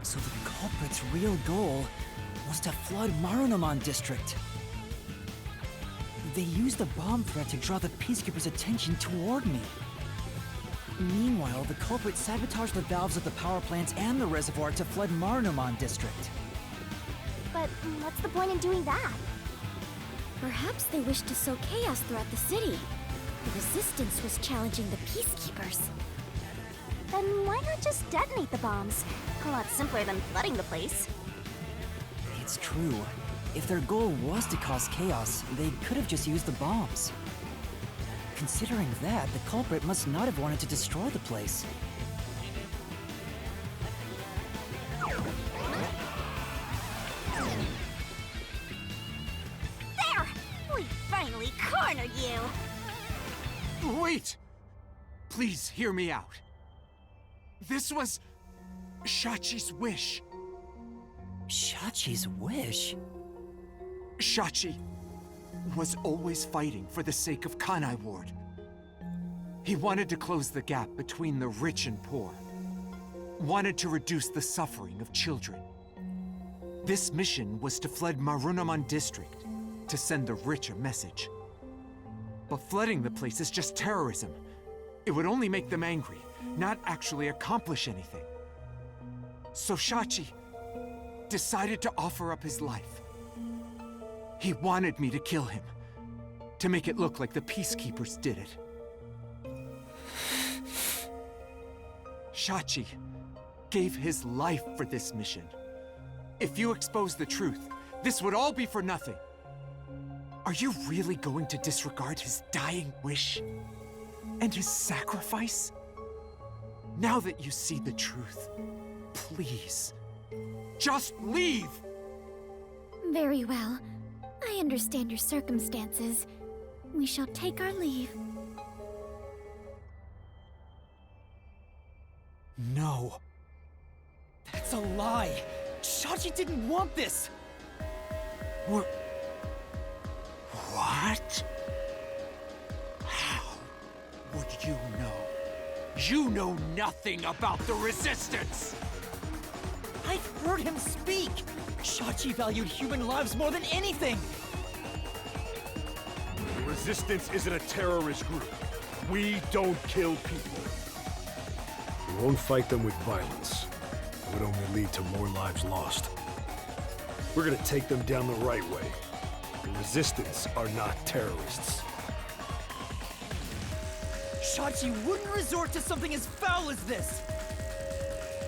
So the culprit's real goal was to flood Marunouman district. They used the bomb threat to draw the Peacekeepers' attention toward me. Meanwhile, the culprit sabotaged the valves of the power plants and the reservoir to flood Marunouman district. But what's the point in doing that? Perhaps they wished to sow chaos throughout the city. The resistance was challenging the Peacekeepers. Then why not just detonate the bombs? A lot simpler than flooding the place. It's true. If their goal was to cause chaos, they could have just used the bombs. Considering that, the culprit must not have wanted to destroy the place. There! We finally cornered you! Wait! Please hear me out. This was Shachi's wish. Shachi's wish? Shachi was always fighting for the sake of Kanai Ward. He wanted to close the gap between the rich and poor. Wanted to reduce the suffering of children. This mission was to flood Marunouman district to send the rich a message. But flooding the place is just terrorism. It would only make them angry, not actually accomplish anything. So Shachi decided to offer up his life. He wanted me to kill him, to make it look like the Peacekeepers did it. Shachi gave his life for this mission. If you expose the truth, this would all be for nothing. Are you really going to disregard his dying wish? And his sacrifice? Now that you see the truth, please, just leave! Very well. I understand your circumstances. We shall take our leave. No. That's a lie! Shachi didn't want this! What? How would you know? You know nothing about the Resistance! I've heard him speak! Shachi valued human lives more than anything! The Resistance isn't a terrorist group. We don't kill people. We won't fight them with violence. It would only lead to more lives lost. We're gonna take them down the right way. The Resistance are not terrorists. Shachi wouldn't resort to something as foul as this!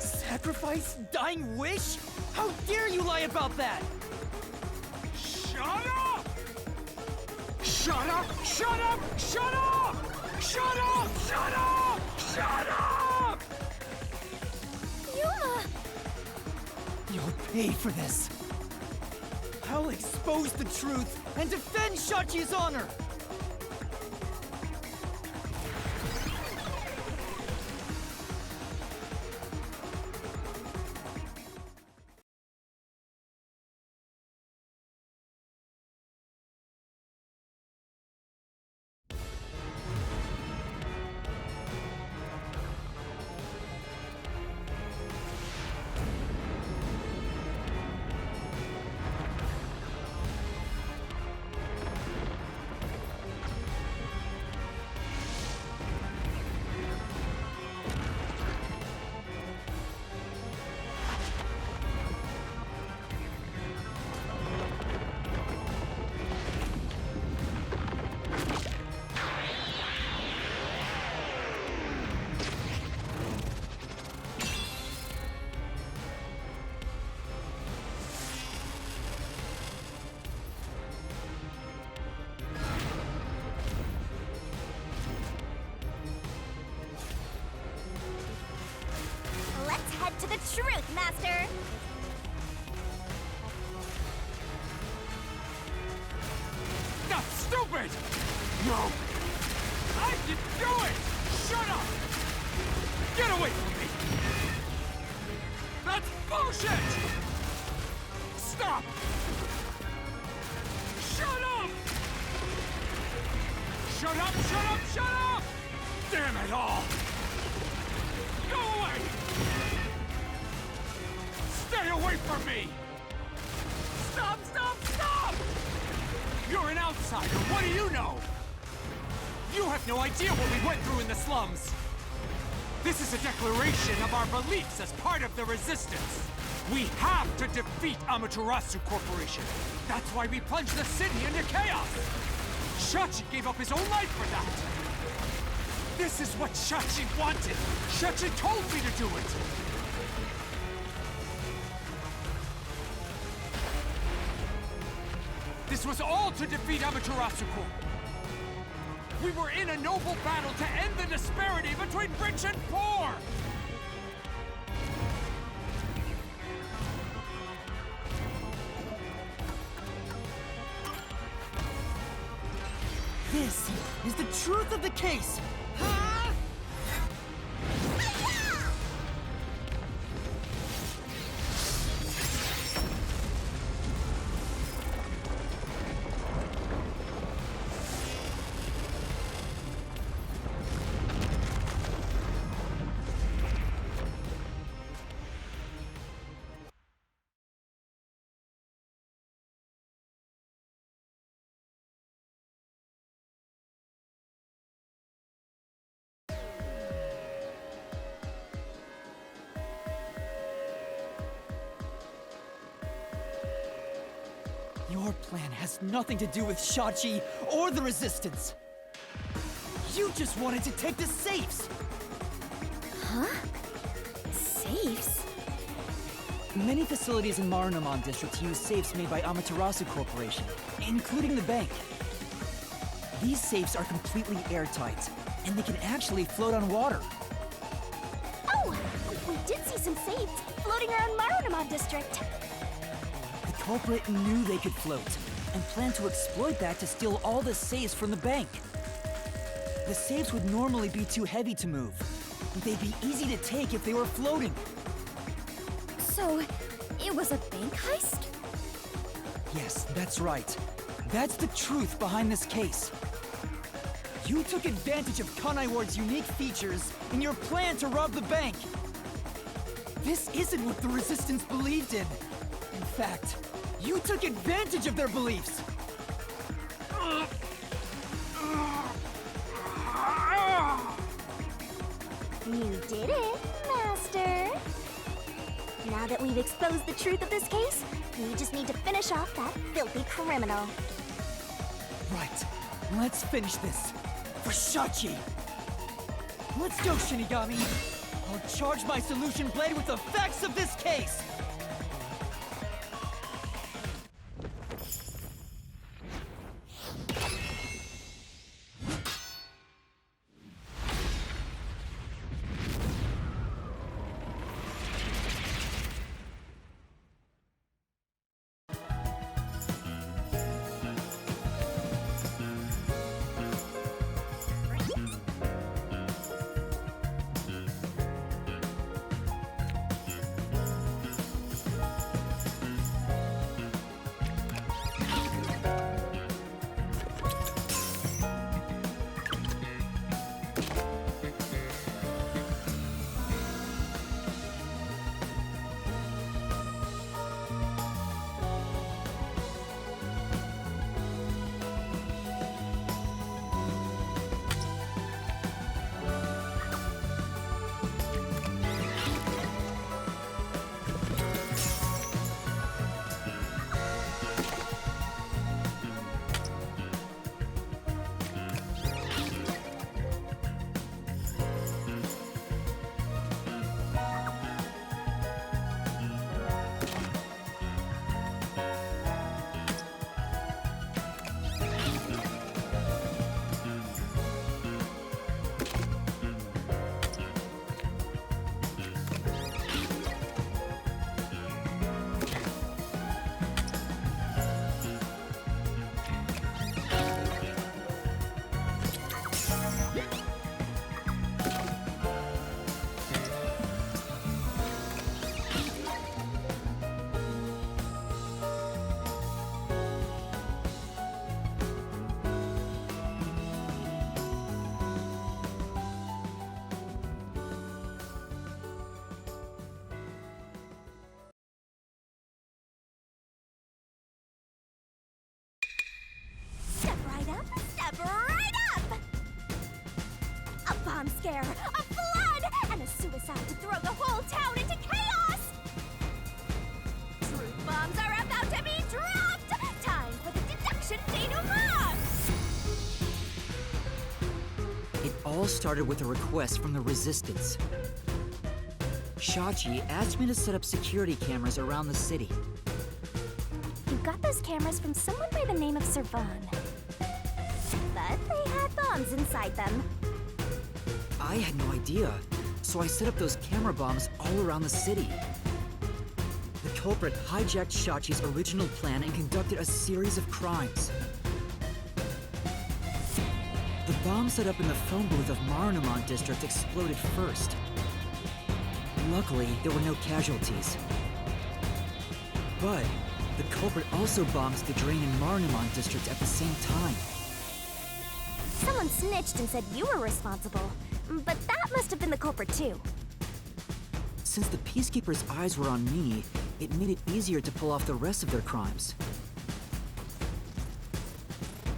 Sacrifice? Dying wish? How dare you lie about that? Shut up! Shut up! Shut up! Shut up! Shut up! Shut up! Shut up! Yuma! You'll pay for this. I'll expose the truth and defend Shachi's honor! Let's head to the truth, Master! That's stupid! No! I can do it! Shut up! Get away from me! That's bullshit! Stop! Shut up! Shut up, shut up, shut up! Damn it all! Go away! from me! Stop, stop, stop! You're an outsider, what do you know? You have no idea what we went through in the slums! This is a declaration of our beliefs as part of the resistance! We have to defeat Amaterasu Corporation! That's why we plunged the city into chaos! Shachi gave up his own life for that! This is what Shachi wanted! Shachi told me to do it! This was all to defeat Amaterasu Corp! We were in a noble battle to end the disparity between rich and poor! This is the truth of the case! Huh? Your plan has nothing to do with Shachi or the Resistance. You just wanted to take the safes! Huh? Safes? Many facilities in Marunomon District use safes made by Amaterasu Corporation, including the bank. These safes are completely airtight, and they can actually float on water. Oh! We did see some safes floating around Marunomon District. The culprit knew they could float, and planned to exploit that to steal all the safes from the bank. The safes would normally be too heavy to move, but they'd be easy to take if they were floating. So, it was a bank heist? Yes, that's right. That's the truth behind this case. You took advantage of Kanai Ward's unique features in your plan to rob the bank. This isn't what the Resistance believed in. In fact, you took advantage of their beliefs. You did it, Master. Now that we've exposed the truth of this case, we just need to finish off that filthy criminal. Right. Let's finish this. For Shachi! Let's go, Shinigami! I'll charge my solution blade with the facts of this case! fire, a flood, and a suicide to throw the whole town into chaos! Truth bombs are about to be dropped! Time for the deduction denouement! It all started with a request from the Resistance. Shachi asked me to set up security cameras around the city. You got those cameras from someone by the name of Servan. But they had bombs inside them. I had no idea, so I set up those camera bombs all around the city. The culprit hijacked Shachi's original plan and conducted a series of crimes. The bomb set up in the phone booth of Marunouman District exploded first. Luckily, there were no casualties. But the culprit also bombed the drain in Marunouman District at the same time. Someone snitched and said you were responsible, but that must have been the culprit too. Since the Peacekeepers' eyes were on me, it made it easier to pull off the rest of their crimes.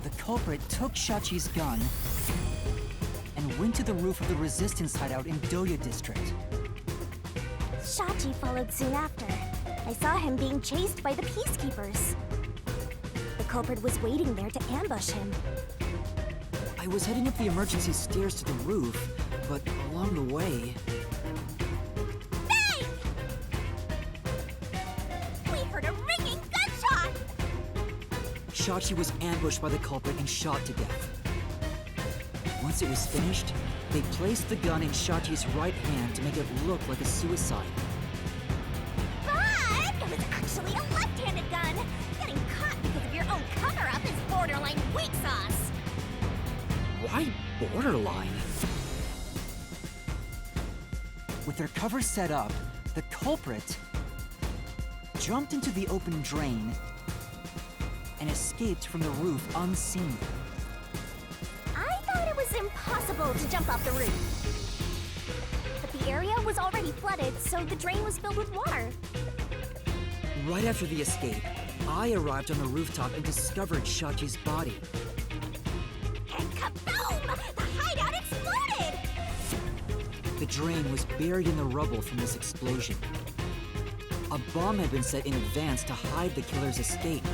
The culprit took Shachi's gun and went to the roof of the Resistance hideout in Doya District. Shachi followed soon after. I saw him being chased by the Peacekeepers. The culprit was waiting there to ambush him. I was heading up the emergency stairs to the roof, but along the way... Bang! We heard a ringing gunshot! Shachi was ambushed by the culprit and shot to death. Once it was finished, they placed the gun in Shachi's right hand to make it look like a suicide. But it was actually a left-handed gun! Getting caught because of your own cover-up is borderline weak sauce! Why borderline? With their cover set up, the culprit jumped into the open drain and escaped from the roof unseen. I thought it was impossible to jump off the roof. But the area was already flooded, so the drain was filled with water. Right after the escape, I arrived on the rooftop and discovered Shachi's body. And kaboom! The hideout exploded! The drain was buried in the rubble from this explosion. A bomb had been set in advance to hide the killer's escape.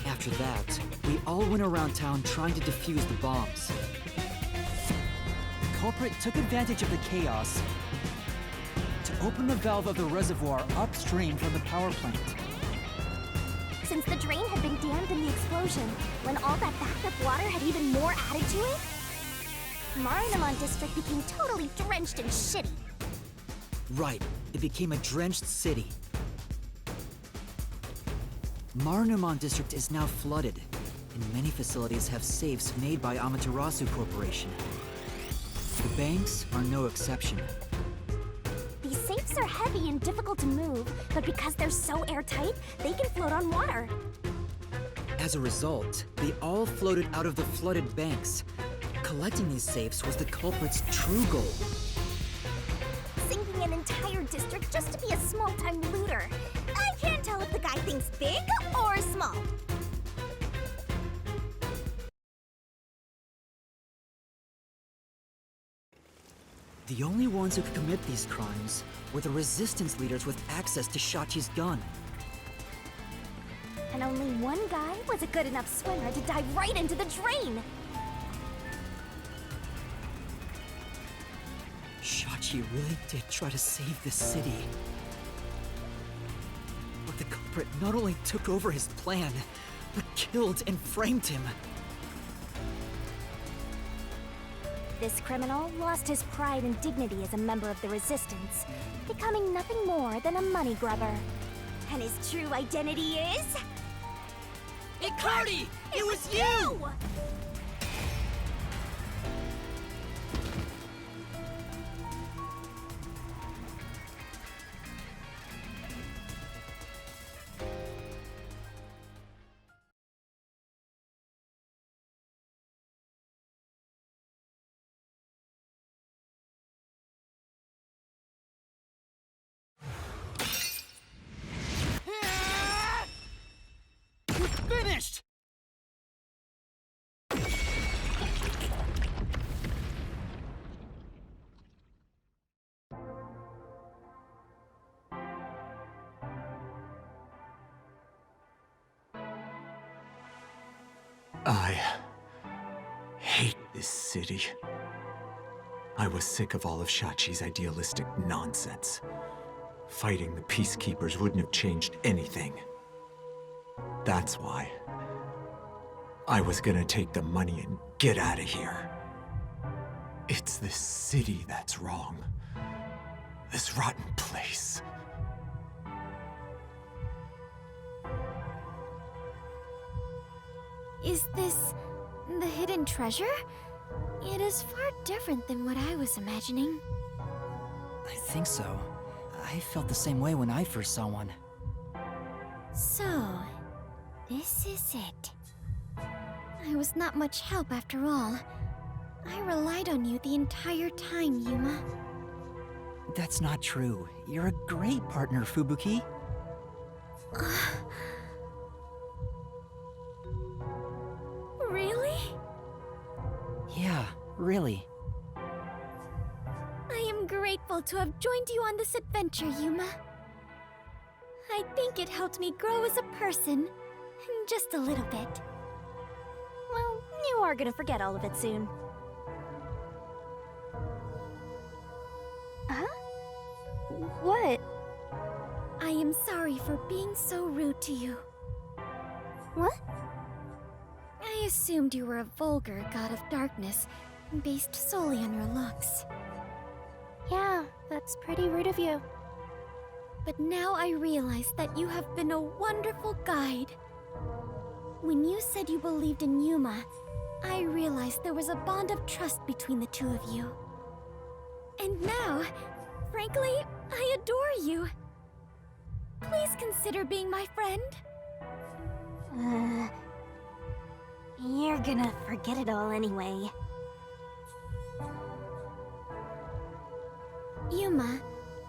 After that, we all went around town trying to defuse the bombs. The culprit took advantage of the chaos to open the valve of the reservoir upstream from the power plant. Since the drain had been dammed in the explosion, when all that backed up water had even more added to it, Marunouman District became totally drenched and shitty. Right, it became a drenched city. Marunouman District is now flooded, and many facilities have safes made by Amaterasu Corporation. The banks are no exception. These safes are heavy and difficult to move, but because they're so airtight, they can float on water. As a result, they all floated out of the flooded banks. Collecting these safes was the culprit's true goal. Sinking an entire district just to be a small-time looter. I can't tell if the guy thinks big or small. The only ones who could commit these crimes were the resistance leaders with access to Shachi's gun. And only one guy was a good enough swimmer to dive right into the drain. Shachi really did try to save this city. But the culprit not only took over his plan, but killed and framed him. This criminal lost his pride and dignity as a member of the Resistance, becoming nothing more than a money grubber. And his true identity is... Icardi! It was you! I hate this city. I was sick of all of Shachi's idealistic nonsense. Fighting the peacekeepers wouldn't have changed anything. That's why I was gonna take the money and get out of here. It's this city that's wrong. This rotten place. Is this the hidden treasure? It is far different than what I was imagining. I think so. I felt the same way when I first saw one. So, this is it. I was not much help after all. I relied on you the entire time, Yuma. That's not true. You're a great partner, Fubuki. Really? Yeah, really. I am grateful to have joined you on this adventure, Yuma. I think it helped me grow as a person. Just a little bit. Well, you are gonna forget all of it soon. Huh? What? I am sorry for being so rude to you. What? I assumed you were a vulgar god of darkness, based solely on your looks. Yeah, that's pretty rude of you. But now I realize that you have been a wonderful guide. When you said you believed in Yuma, I realized there was a bond of trust between the two of you. And now, frankly, I adore you. Please consider being my friend. You're gonna forget it all anyway. Yuma,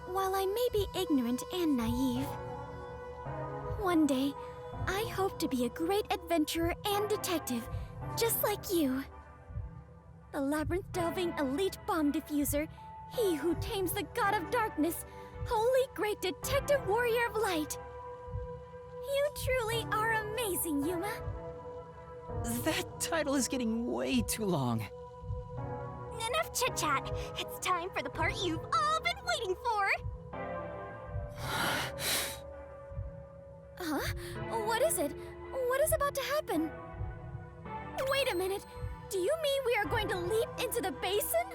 while I may be ignorant and naive, one day, I hope to be a great adventurer and detective, just like you. The labyrinth-delving elite bomb diffuser, he who tames the god of darkness, holy great detective warrior of light. You truly are amazing, Yuma. That title is getting way too long. Enough chit-chat. It's time for the part you've all been waiting for. Huh? What is it? What is about to happen? Wait a minute. Do you mean we are going to leap into the basin?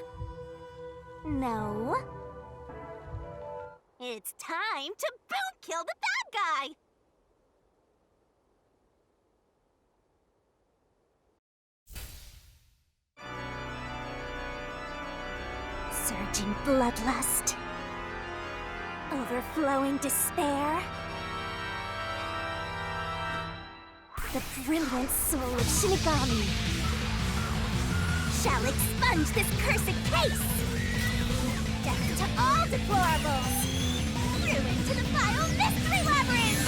No. It's time to boom kill the bad guy! Surging bloodlust. Overflowing despair. The brilliant soul of Shinigami shall expunge this cursed case. Death to all deplorables. Ruin to the vile Mystery Labyrinth.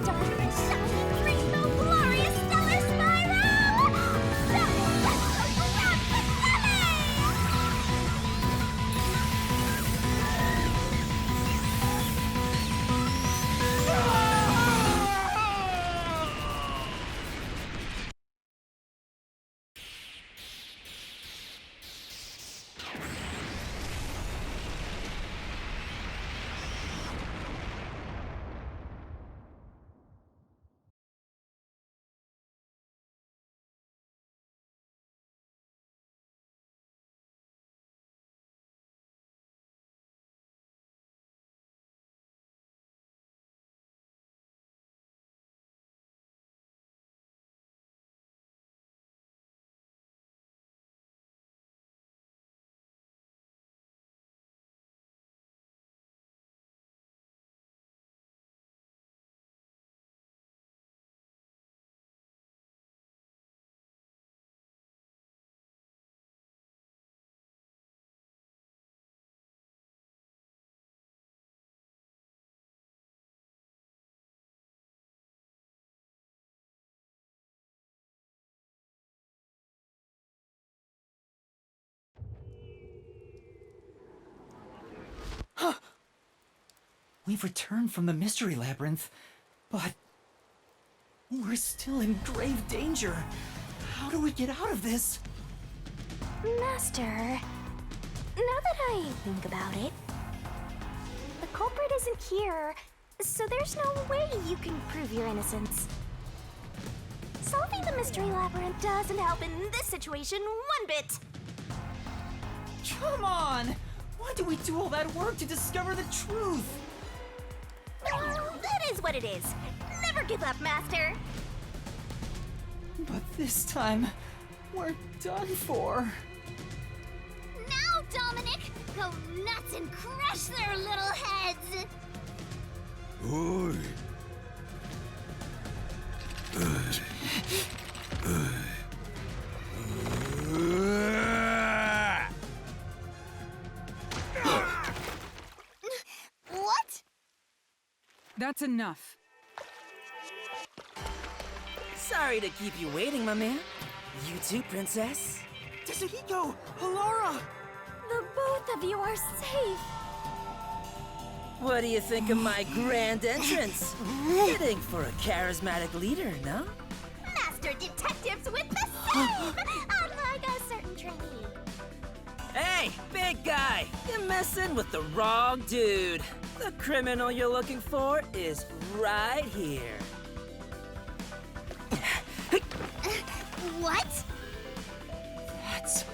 Start the shining rainbow glorious stellar spiral. Let's go grab the We've returned from the Mystery Labyrinth, but we're still in grave danger. How do we get out of this? Master, now that I think about it, the culprit isn't here, so there's no way you can prove your innocence. Solving the Mystery Labyrinth doesn't help in this situation one bit. Come on! Why do we do all that work to discover the truth? Well, that is what it is. Never give up, Master. But this time, we're done for. Now, Dominic, go nuts and crush their little heads! Oi. What? That's enough. Sorry to keep you waiting, my man. You too, princess? Tetsuhiko! Alara! The both of you are safe. What do you think of my grand entrance? Fitting for a charismatic leader, no? Master detectives with the same! Unlike a certain trainee. Hey, big guy! You're messing with the wrong dude. The criminal you're looking for is right here. What? That's...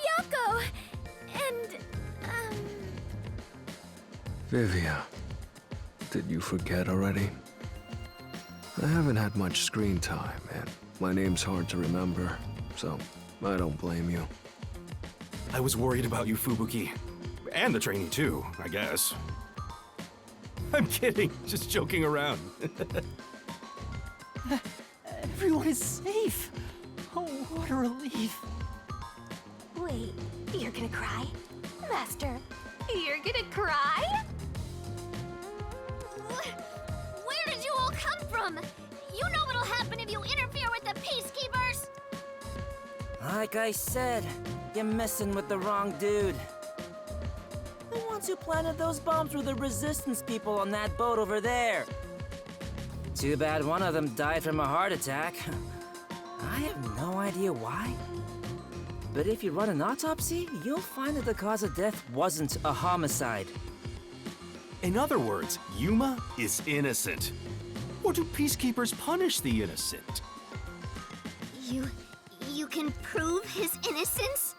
Yako! And, Vivia, did you forget already? I haven't had much screen time, and my name's hard to remember, so I don't blame you. I was worried about you, Fubuki. And the trainee too, I guess. I'm kidding, just joking around. Everyone is safe! Oh, what a relief. wait, you're gonna cry? Master, you're gonna cry? Where did you all come from? You know what'll happen if you interfere with the peacekeepers! Like I said, you're messing with the wrong dude. The ones who planted those bombs were the resistance people on that boat over there. Too bad one of them died from a heart attack. I have no idea why. But if you run an autopsy, you'll find that the cause of death wasn't a homicide. In other words, Yuma is innocent. Or do peacekeepers punish the innocent? You can prove his innocence?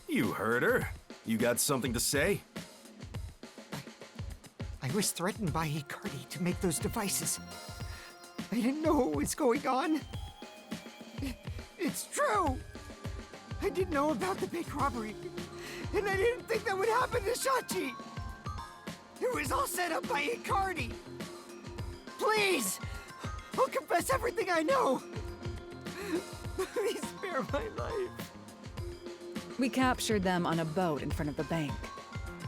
You heard her. You got something to say? I was threatened by Hikari to make those devices. I didn't know what was going on. It's true! I didn't know about the bank robbery, and I didn't think that would happen to Shachi! It was all set up by Hikari! Please! I'll confess everything I know! Please spare my life. We captured them on a boat in front of the bank.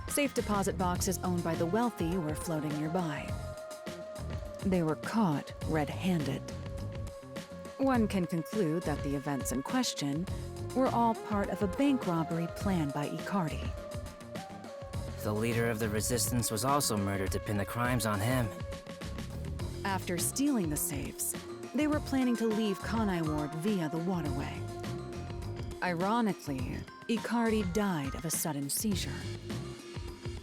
Safe deposit boxes owned by the wealthy were floating nearby. They were caught red-handed. One can conclude that the events in question were all part of a bank robbery planned by Icardi. The leader of the resistance was also murdered to pin the crimes on him. After stealing the safes, they were planning to leave Kanai Ward via the waterway. Ironically, Icardi died of a sudden seizure.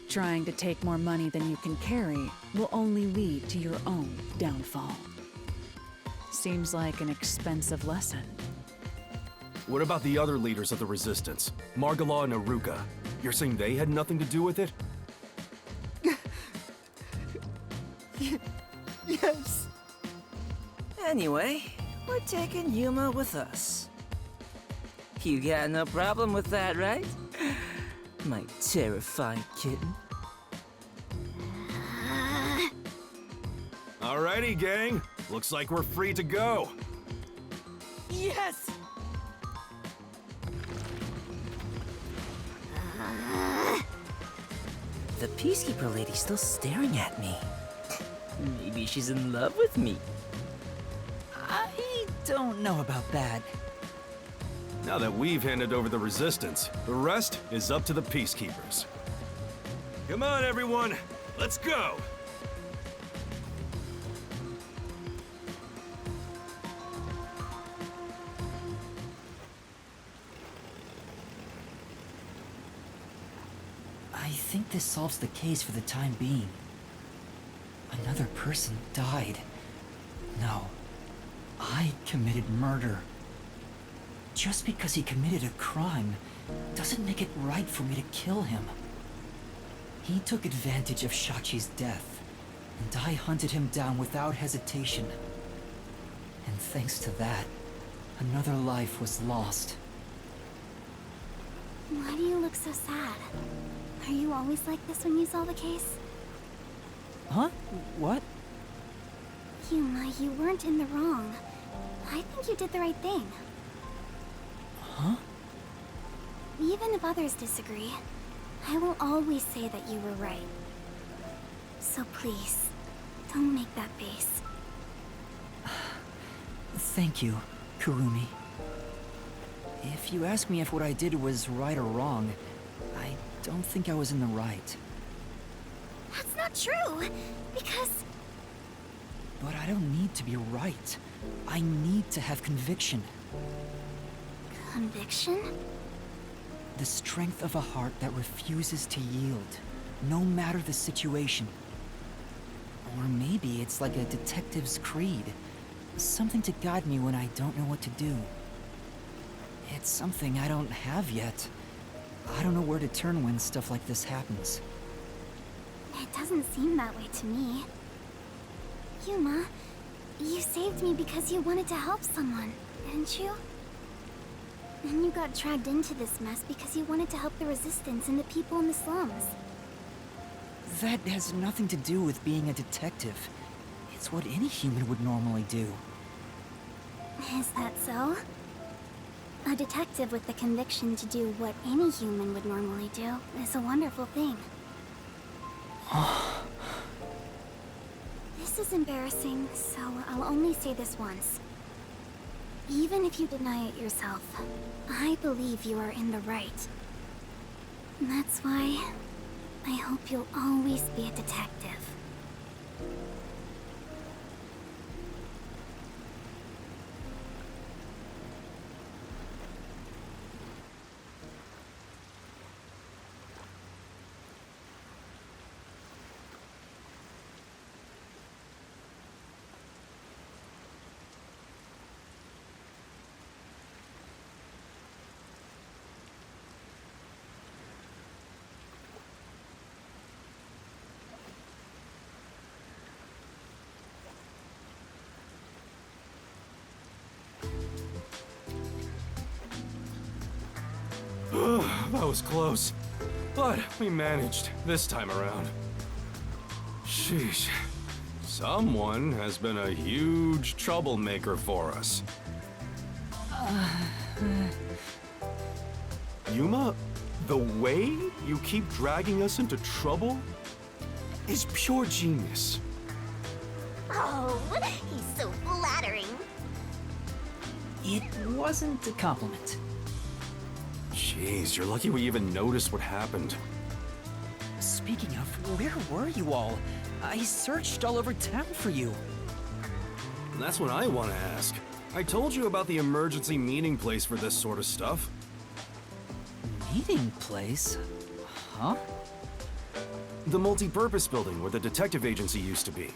Trying to take more money than you can carry will only lead to your own downfall. Seems like an expensive lesson. What about the other leaders of the resistance? Margala and Aruka. You're saying they had nothing to do with it? Yes. Anyway, we're taking Yuma with us. You got no problem with that, right? My terrifying kitten. Alrighty, gang. Looks like we're free to go. Yes! The Peacekeeper lady's still staring at me. Maybe she's in love with me. I don't know about that. Now that we've handed over the resistance, the rest is up to the Peacekeepers. Come on, everyone! Let's go! I think this solves the case for the time being. Another person died. No, I committed murder. Just because he committed a crime doesn't make it right for me to kill him. He took advantage of Shachi's death, and I hunted him down without hesitation. And thanks to that, another life was lost. Why do you look so sad? Are you always like this when you solve a case? Huh? What? Yuma, you weren't in the wrong. I think you did the right thing. Huh? Even if others disagree, I will always say that you were right. So please, don't make that face. Thank you, Kurumi. If you ask me if what I did was right or wrong, I don't think I was in the right. That's not true, because... But I don't need to be right. I need to have conviction. Conviction? The strength of a heart that refuses to yield, no matter the situation. Or maybe it's like a detective's creed. Something to guide me when I don't know what to do. It's something I don't have yet. I don't know where to turn when stuff like this happens. It doesn't seem that way to me. Yuma, you saved me because you wanted to help someone, didn't you? And you got dragged into this mess because you wanted to help the Resistance and the people in the slums. That has nothing to do with being a detective. It's what any human would normally do. Is that so? A detective with the conviction to do what any human would normally do is a wonderful thing. This is embarrassing, so I'll only say this once. Even if you deny it yourself, I believe you are in the right. That's why I hope you'll always be a detective. That was close. But we managed this time around. Sheesh. Someone has been a huge troublemaker for us. Yuma, the way you keep dragging us into trouble is pure genius. Oh, he's so flattering. It wasn't a compliment. Jeez, you're lucky we even noticed what happened. Speaking of, where were you all? I searched all over town for you. That's what I want to ask. I told you about the emergency meeting place for this sort of stuff. Meeting place? Huh? The multi-purpose building where the detective agency used to be.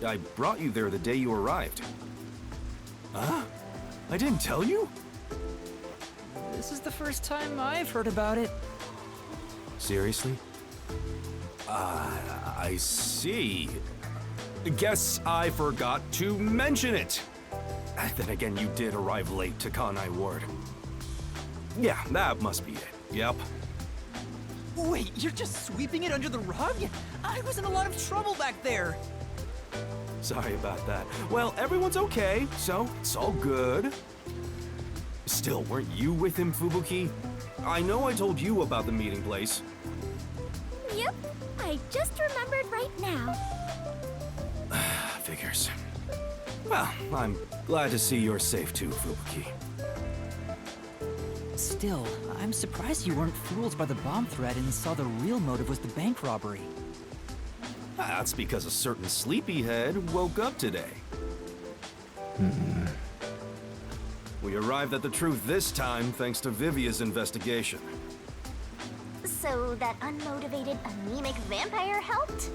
I brought you there the day you arrived. Huh? I didn't tell you? This is the first time I've heard about it. Seriously? I see. Guess I forgot to mention it. Then again, you did arrive late to Kanai Ward. Yeah, that must be it. Yep. Wait, you're just sweeping it under the rug? I was in a lot of trouble back there. Sorry about that. Well, everyone's okay, so it's all good. Still, weren't you with him, Fubuki? I know I told you about the meeting place. Yep, I I just remembered right now. Figures. Well, I'm glad to see you're safe too, Fubuki. Still, I'm surprised you weren't fooled by the bomb threat and saw the real motive was the bank robbery. That's because a certain sleepyhead woke up today. We arrived at the truth this time thanks to Vivia's investigation. So that unmotivated, anemic vampire helped?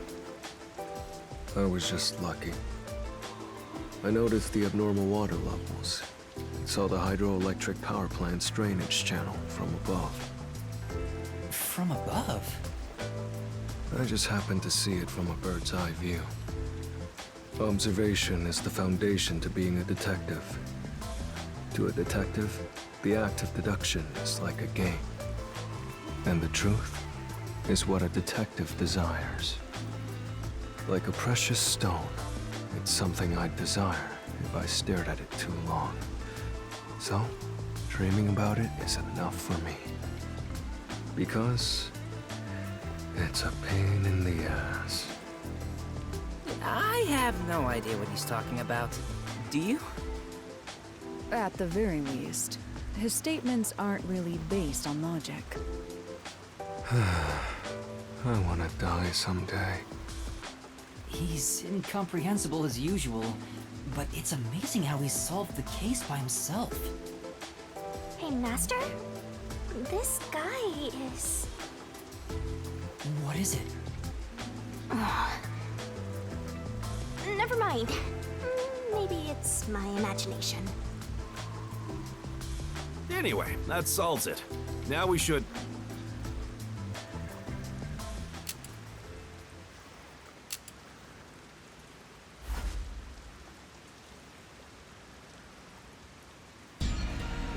I was just lucky. I noticed the abnormal water levels. And saw the hydroelectric power plant's drainage channel from above. From above? I just happened to see it from a bird's eye view. Observation is the foundation to being a detective. To a detective, the act of deduction is like a game. And the truth is what a detective desires. Like a precious stone, it's something I'd desire if I stared at it too long. So, dreaming about it is enough for me. Because it's a pain in the ass. I have no idea what he's talking about. Do you? At the very least, his statements aren't really based on logic. I want to die someday. He's incomprehensible as usual, but it's amazing how he solved the case by himself. Hey, Master? This guy is... What is it? Never mind. Maybe it's my imagination. Anyway, that solves it. Now we should...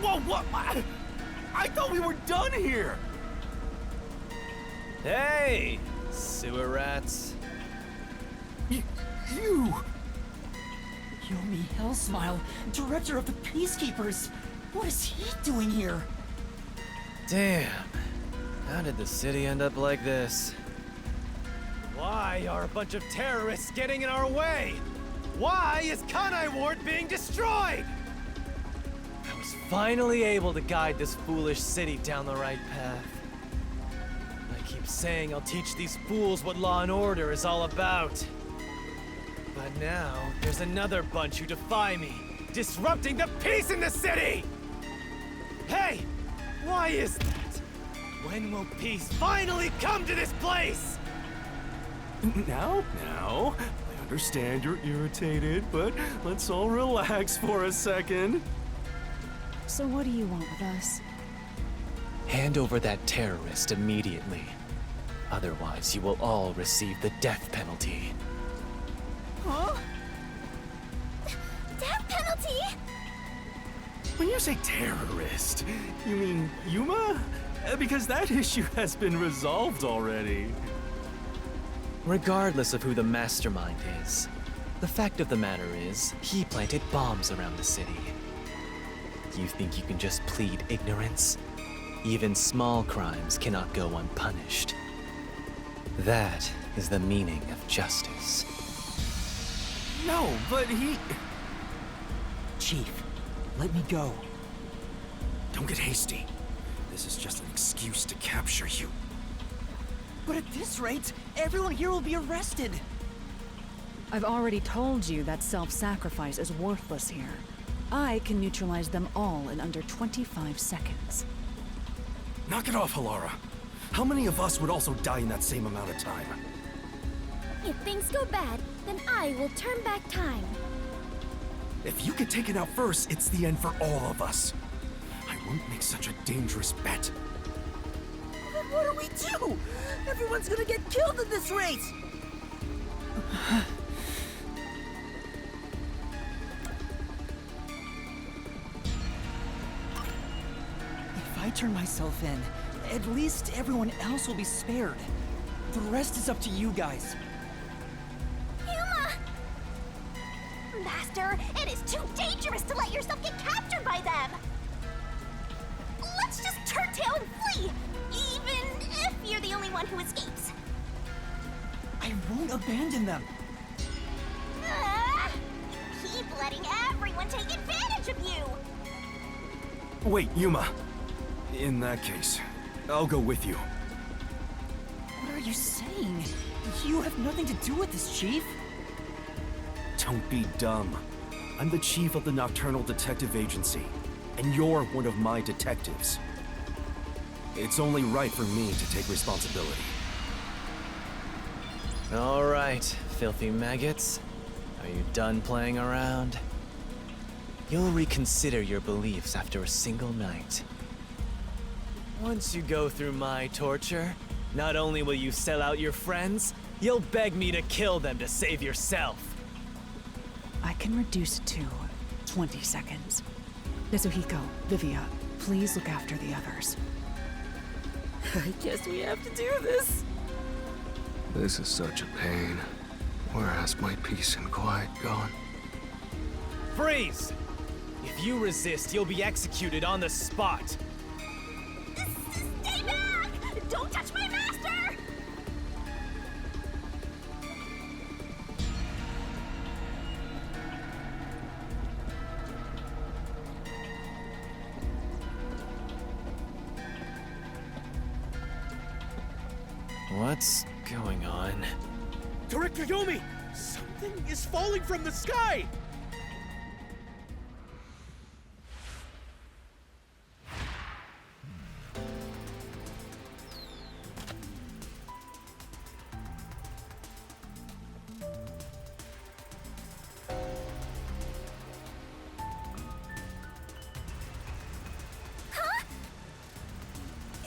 Whoa, what? I thought we were done here! Hey, sewer rats. You... Yomi Hellsmile, director of the Peacekeepers. What is he doing here? Damn. How did the city end up like this? Why are a bunch of terrorists getting in our way? Why is Kanai Ward being destroyed? I was finally able to guide this foolish city down the right path. I keep saying I'll teach these fools what law and order is all about. But now, there's another bunch who defy me, disrupting the peace in the city! Hey! Why is that? When will peace finally come to this place? Now, I understand you're irritated, but let's all relax for a second. So what do you want with us? Hand over that terrorist immediately. Otherwise, you will all receive the death penalty. Huh? Death penalty? When you say terrorist, you mean Yuma? Because that issue has been resolved already. Regardless of who the mastermind is, the fact of the matter is, he planted bombs around the city. You think you can just plead ignorance? Even small crimes cannot go unpunished. That is the meaning of justice. No, but he... Chief, let me go. Don't get hasty. This is just an excuse to capture you. But at this rate, everyone here will be arrested. I've already told you that self-sacrifice is worthless here. I can neutralize them all in under 25 seconds. Knock it off, Halara. How many of us would also die in that same amount of time? If things go bad, then I will turn back time. If you get taken out first, it's the end for all of us. I won't make such a dangerous bet. Then what do we do? Everyone's gonna get killed in this race! If I turn myself in, at least everyone else will be spared. The rest is up to you guys. Yuma! Master, it is too dangerous to let yourself get captured by them! Let's just turn tail and flee, even if you're the only one who escapes. I won't abandon them. Keep letting everyone take advantage of you! Wait, Yuma. In that case, I'll go with you. What are you saying? You have nothing to do with this, Chief. Don't be dumb. I'm the chief of the Nocturnal Detective Agency, and you're one of my detectives. It's only right for me to take responsibility. All right, filthy maggots. Are you done playing around? You'll reconsider your beliefs after a single night. Once you go through my torture, not only will you sell out your friends, you'll beg me to kill them to save yourself. I can reduce it to 20 seconds. Nezuhiko, Vivia, please look after the others. I guess we have to do this. This is such a pain. Where has my peace and quiet gone? Freeze! If you resist, you'll be executed on the spot. Stay back! Don't touch my master! What's going on? Director Yomi! Something is falling from the sky!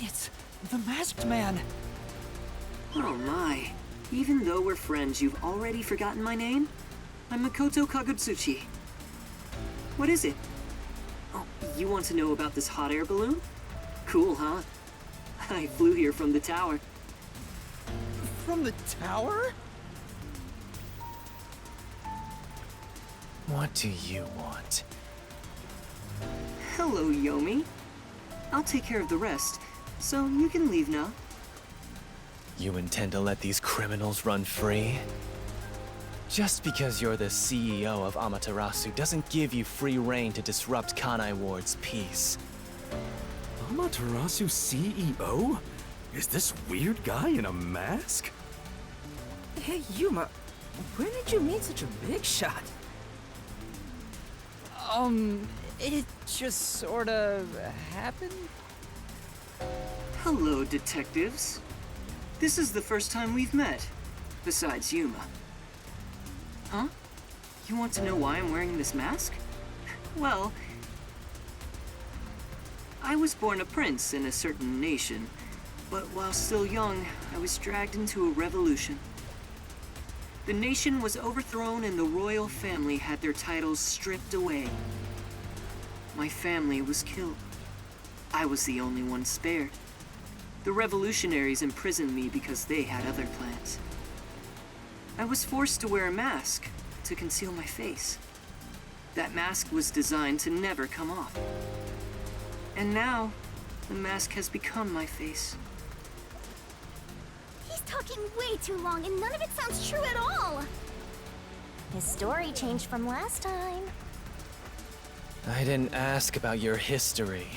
It's the masked man. Oh my. Even though we're friends, you've already forgotten my name? I'm Makoto Kagutsuchi. What is it? Oh, you want to know about this hot air balloon? Cool, huh? I flew here from the tower. From the tower? What do you want? Hello, Yomi. I'll take care of the rest, so you can leave now. You intend to let these criminals run free? Just because you're the CEO of Amaterasu doesn't give you free rein to disrupt Kanai Ward's peace. Amaterasu CEO? Is this weird guy in a mask? Hey, Yuma, where did you meet such a big shot? It just sorta happened? Hello, detectives. This is the first time we've met, besides Yuma. Huh? You want to know why I'm wearing this mask? Well, I was born a prince in a certain nation, but while still young, I was dragged into a revolution. The nation was overthrown and the royal family had their titles stripped away. My family was killed. I was the only one spared. The revolutionaries imprisoned me because they had other plans. I was forced to wear a mask to conceal my face. That mask was designed to never come off. And now, the mask has become my face. He's talking way too long and none of it sounds true at all! His story changed from last time. I didn't ask about your history.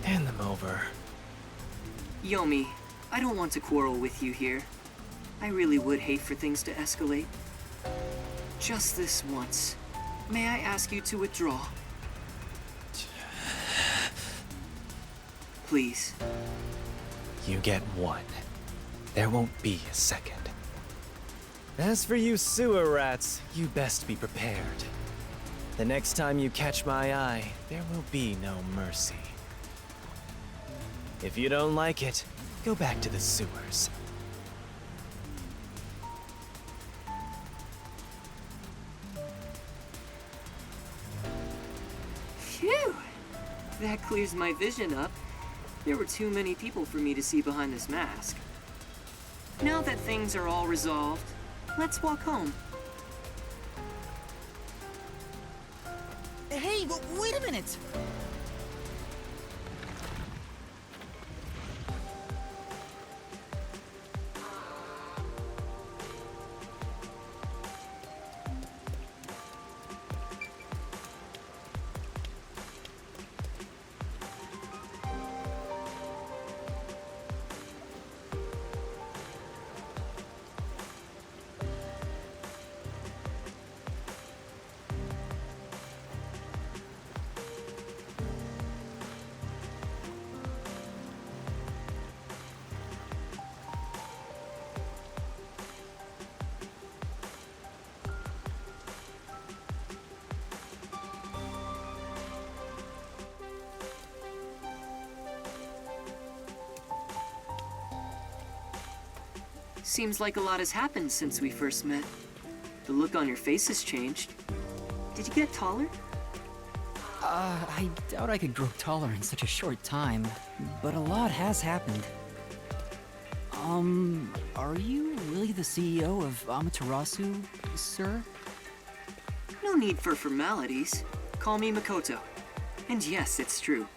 Hand them over. Yomi, I don't want to quarrel with you here. I really would hate for things to escalate. Just this once. May I ask you to withdraw? Please. You get one. There won't be a second. As for you sewer rats, you best be prepared. The next time you catch my eye, there will be no mercy. If you don't like it, go back to the sewers. Phew! That clears my vision up. There were too many people for me to see behind this mask. Now that things are all resolved, let's walk home. Hey, wait a minute! Seems like a lot has happened since we first met. The look on your face has changed. Did you get taller? I doubt I could grow taller in such a short time, but a lot has happened. Are you really the CEO of Amaterasu, sir? No need for formalities. Call me Makoto. And yes, it's true.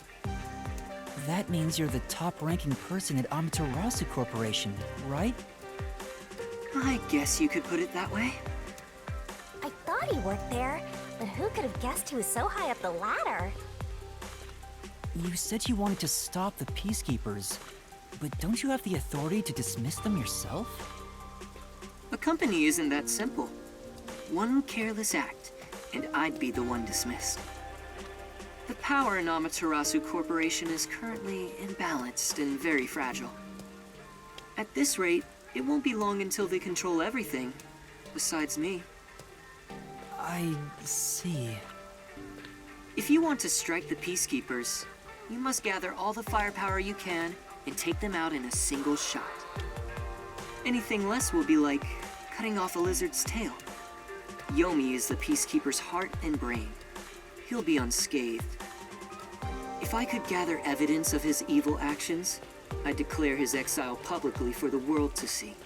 That means you're the top-ranking person at Amaterasu Corporation, right? I guess you could put it that way. I thought he worked there, but who could have guessed he was so high up the ladder? You said you wanted to stop the Peacekeepers, but don't you have the authority to dismiss them yourself? A company isn't that simple. One careless act, and I'd be the one dismissed. The power in Amaterasu Corporation is currently imbalanced and very fragile. At this rate, it won't be long until they control everything, besides me. I see. If you want to strike the Peacekeepers, you must gather all the firepower you can and take them out in a single shot. Anything less will be like cutting off a lizard's tail. Yomi is the Peacekeeper's heart and brain. He'll be unscathed. If I could gather evidence of his evil actions, I'd declare his exile publicly for the world to see.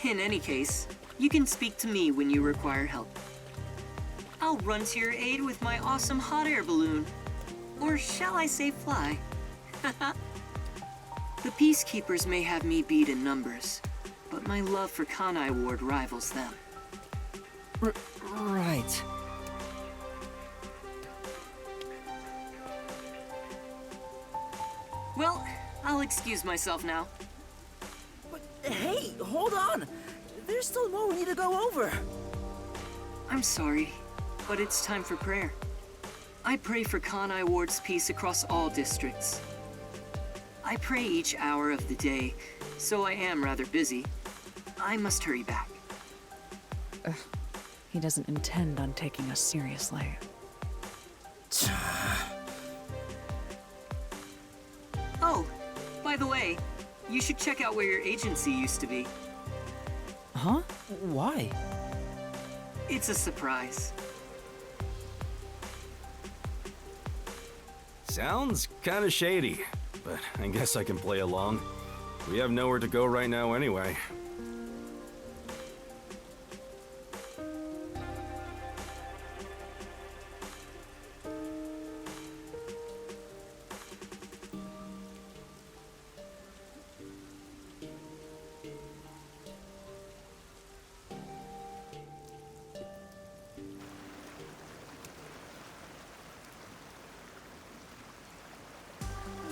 In any case, you can speak to me when you require help. I'll run to your aid with my awesome hot air balloon. Or shall I say fly? The Peacekeepers may have me beat in numbers, but my love for Kanai Ward rivals them. Right. Well, I'll excuse myself now. But hey, hold on! There's still more we need to go over. I'm sorry, but it's time for prayer. I pray for Kanai Ward's peace across all districts. I pray each hour of the day, so I am rather busy. I must hurry back. He doesn't intend on taking us seriously. Oh, by the way, you should check out where your agency used to be. Huh? Why? It's a surprise. Sounds kinda shady, but I guess I can play along. We have nowhere to go right now anyway.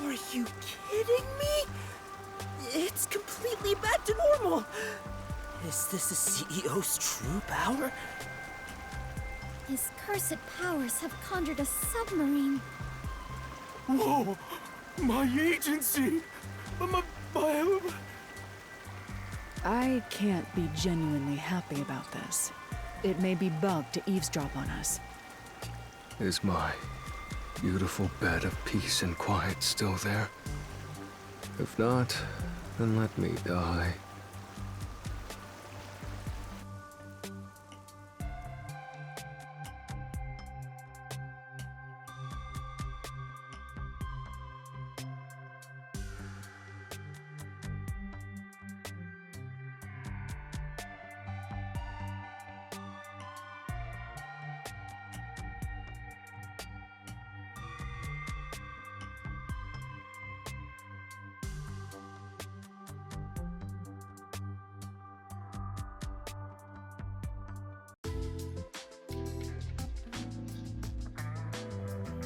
Are you kidding me? It's completely back to normal. Is this the CEO's true power? His cursed powers have conjured a submarine. Whoa! My agency! My... I can't be genuinely happy about this. It may be bugged to eavesdrop on us. Is my beautiful bed of peace and quiet still there? If not, then let me die.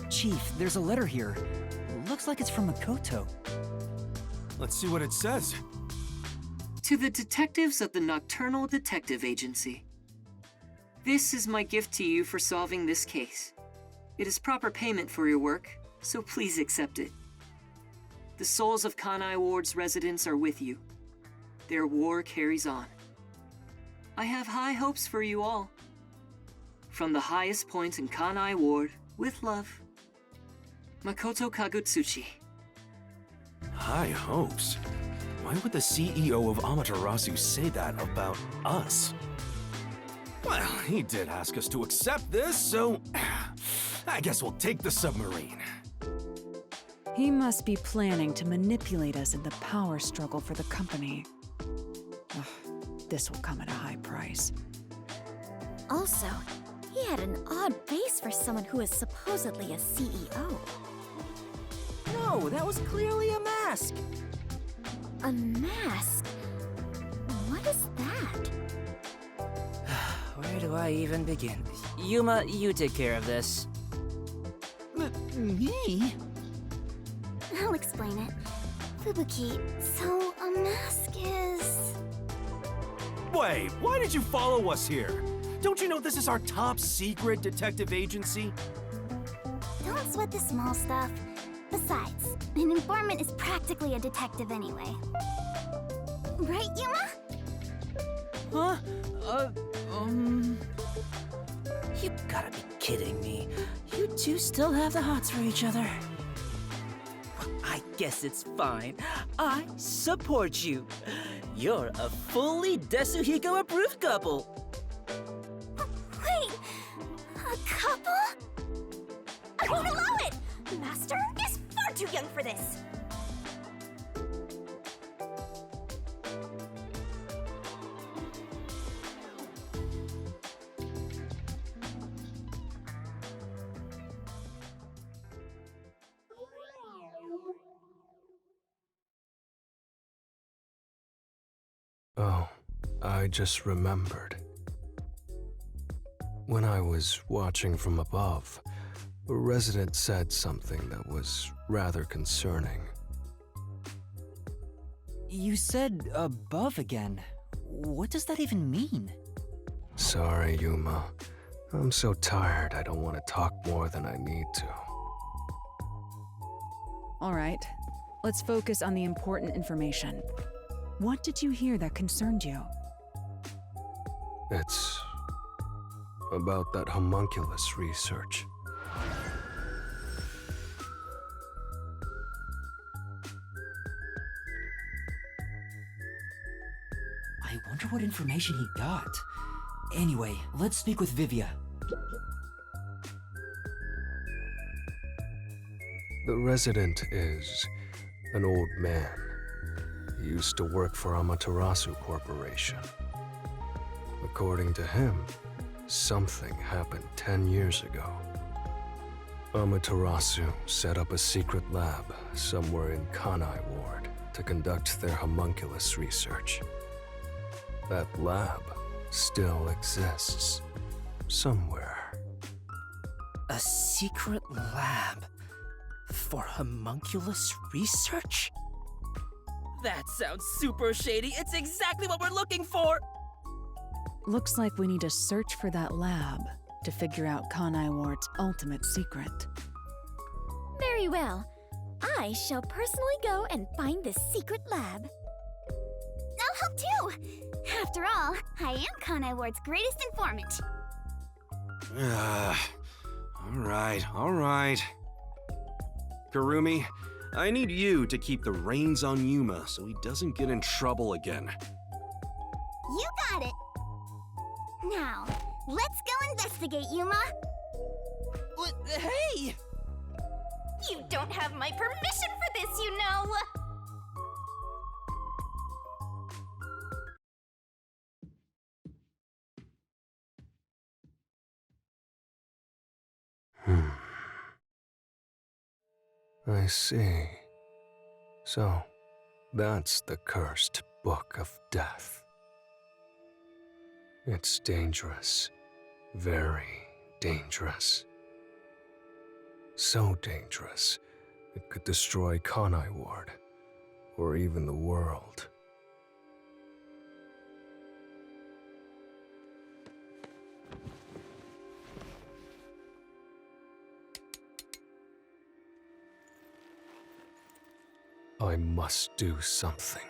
Chief, there's a letter here. Looks like it's from Makoto. Let's see what it says. To the detectives of the Nocturnal Detective Agency. This is my gift to you for solving this case. It is proper payment for your work, so please accept it. The souls of Kanai Ward's residents are with you. Their war carries on. I have high hopes for you all. From the highest point in Kanai Ward, with love, Makoto Kagutsuchi. High hopes? why would the CEO of Amaterasu say that about us? Well, he did ask us to accept this, so I guess we'll take the submarine. He must be planning to manipulate us in the power struggle for the company. Ugh, this will come at a high price. Also, he had an odd face for someone who is supposedly a CEO. No, that was clearly a mask. A mask? What is that? Where do I even begin? Yuma, you take care of this. Me? I'll explain it. Fubuki, so a mask is... Wait, why did you follow us here? Don't you know this is our top secret detective agency? Don't sweat the small stuff. Besides, an informant is practically a detective anyway. Right, Yuma? Huh? You gotta be kidding me. You two still have the hots for each other. Well, I guess it's fine. I support you. You're a fully Desuhiko-approved couple. Wait, a couple? I won't allow it! Master is far too young for this! Oh, I just remembered. When I was watching from above, a resident said something that was rather concerning. You said above again. What does that even mean? Sorry, Yuma. I'm so tired I don't want to talk more than I need to. All right, let's focus on the important information. What did you hear that concerned you? It's about that homunculus research. I wonder what information he got. Anyway, let's speak with Vivia. The resident is an old man. He used to work for Amaterasu Corporation. According to him, something happened 10 years ago. Amaterasu set up a secret lab somewhere in Kanai Ward to conduct their homunculus research. That lab still exists somewhere. A secret lab for homunculus research? That sounds super shady. It's exactly what we're looking for! Looks like we need to search for that lab to figure out Kanai Ward's ultimate secret. Very well. I shall personally go and find this secret lab. I'll help too! After all, I am Kanai Ward's greatest informant. All right. Kurumi, I need you to keep the reins on Yuma so he doesn't get in trouble again. You got it! Now, let's go investigate, Yuma. Hey! You don't have my permission for this, you know! I see. So, that's the cursed Book of Death. It's dangerous. Very dangerous. So dangerous, it could destroy Kanai Ward, or even the world. I must do something.